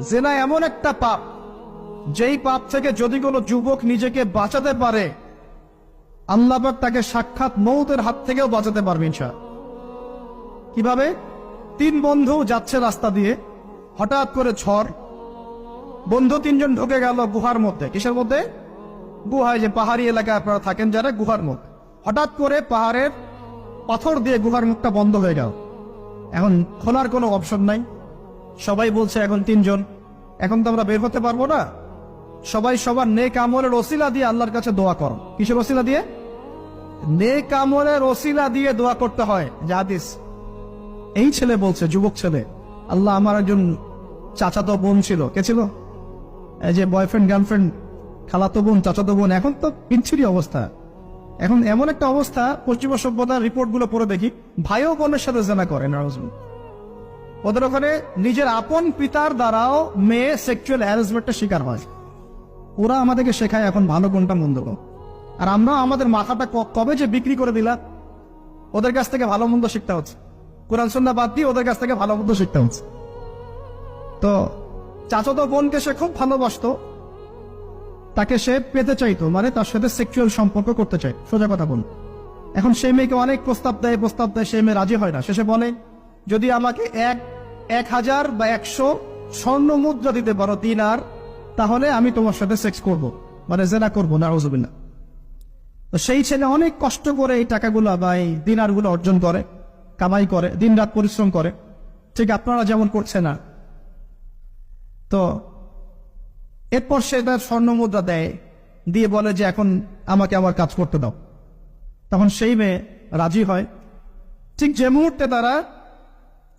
জেনা এমন একটা পাপ, যেই পাপ থেকে যদি কোনো যুবক নিজেকে বাঁচাতে পারে, আল্লাহ পাক তাকে সাক্ষাৎ মৌতের হাত থেকেও বাঁচাতে পারবে ইনশাআল্লাহ। কিভাবে? 3 বন্ধু যাচ্ছে রাস্তা দিয়ে, হঠাৎ করে ঝড়, বন্ধু 3 জন ঢুকে গেল গুহার মধ্যে। কিসের মধ্যে? গুহায়, যে পাহাড়ি এলাকায় আপনারা থাকেন যারা, গুহার মধ্যে। হঠাৎ করে পাহাড়ের পাথর দিয়ে গুহার মুখটা বন্ধ হয়ে গেল। এখন খোলার কোনো অপশন নাই। সবাই বলছে এখন 3 জন, এখন তো আমরা বের হতে পারবো না। সবাই সবার নেক আমলের ওসিলা দিয়ে আল্লাহর কাছে দোয়া করো। কিসের ওসিলা দিয়ে? নেক আমলের ওসিলা দিয়ে দোয়া করতে হয়। যে হাদিস, এই ছেলে বলছে, যুবক ছেলে, আল্লাহ, আমার একজন চাচাতো বোন ছিল। কে ছিল? এই যে বয়ফ্রেন্ড গার্লফ্রেন্ড, খালাতো বোন, চাচাতো বোন। এখন তো বিচ্ছিরি অবস্থা। এখন এমন একটা অবস্থা, পশ্চিমা সভ্যতার রিপোর্টগুলো পড়ে দেখি, ভাইও বোনের সাথে জেনা করে। ওদের ওখানে নিজের আপন পিতার দ্বারাও মেয়ে সেক্সুয়াল হ্যারাসমেন্টের শিকার হয়। ওরা আমাদেরকে শেখায় এখন ভালো কোনটা মন্দ। আর আমরা আমাদের মাথাটা কবে যে বিক্রি করে দিলাম, ওদের কাছ থেকে ভালো মন্দ শিখতে হচ্ছে। কোরআন সুন্নাহ বাদ দিয়ে ওদের কাছ থেকে ভালো মন্দ শিখতে হচ্ছে। তো চাচাতো বোনকে সে খুব ভালোবাসতো, তাকে সে পেতে চাইতো, মানে তার সাথে সেক্সুয়াল সম্পর্ক করতে চাই, সোজা কথা বল। এখন সে মেয়েকে অনেক প্রস্তাব দেয়, সে মেয়ে রাজি হয় না। শেষে বলে, যদি আমাকে 1000 বা 100 স্বর্ণ মুদ্রা দিতে পারো, দিনার, তাহলে আমি তোমার সাথে সেক্স করব, মানে জেনা করবো। নাউজুবিল্লাহ। তো সেই ছেলে অনেক কষ্ট করে এই টাকাগুলো বা এই দিনারগুলো অর্জন করে, কামাই করে, দিনরাত পরিশ্রম করে, ঠিক আপনারা যেমন করছে না। তো এরপর সে তার স্বর্ণ মুদ্রা দেয়, দিয়ে বলে যে এখন আমাকে আমার কাজ করতে দাও। তখন সেই মেয়ে রাজি হয়। ঠিক যে মুহূর্তে তারা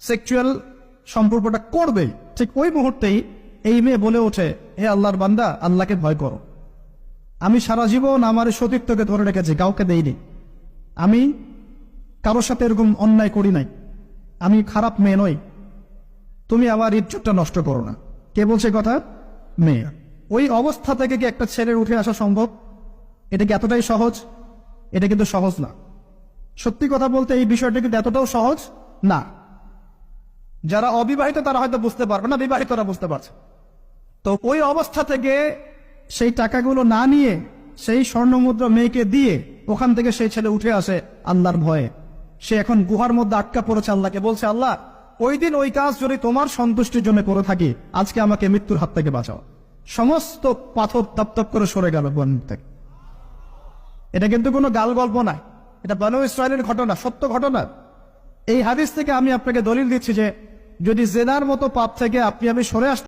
সেক্সুয়াল সম্পর্কটা করবে, ঠিক ওই মুহূর্তেই এই মেয়ে বলে ওঠে, হে আল্লাহর বান্দা, আল্লাহকে ভয় করো। আমি সারা জীবন আমার সতীত্বকে ধরে রেখেছি, কাউকে দেইনি। আমি কারোর সাথে এরকম অন্যায় করি নাই। আমি খারাপ মেয়ে নই। তুমি আমার ইজ্জতটা নষ্ট করো না। কে বলছে কথা? মেয়ে। ওই অবস্থা থেকে কি একটা ছেলের উঠে আসা সম্ভব? এটা কি এতটাই সহজ? এটা কিন্তু সহজ না। সত্যি কথা বলতে এই বিষয়টা কিন্তু এতটাও সহজ না। যারা অবিবাহিত তারা হয়তো বুঝতে পারবে না, বিবাহিতরা বুঝতে পারছে। তো ওই অবস্থা থেকে সেই টাকাগুলো না নিয়ে সেই স্বর্ণমুদ্রা মেয়েকে দিয়ে ওখান থেকে সেই ছেলে উঠে আসে আল্লাহর ভয়ে। সে এখন গুহার মধ্যে আটকা পড়েছে, আল্লাহকে বলছে, আল্লাহ, ওই দিন ওই কাজ যদি তোমার সন্তুষ্টির জন্য করে থাকি, আজকে আমাকে মৃত্যুর হাত থেকে বাঁচাও। সমস্ত পাথর তপ করে সরে গেল বন থেকে। এটা কিন্তু কোনো গাল গল্প না, এটা বনু ইসরায়েলের ঘটনা, সত্য ঘটনা। এই হাদিস থেকে আমি আপনাকে দলিল দিচ্ছি যে যদি জেনার মতো পাপ থেকে আপনি আমি সরে আসতে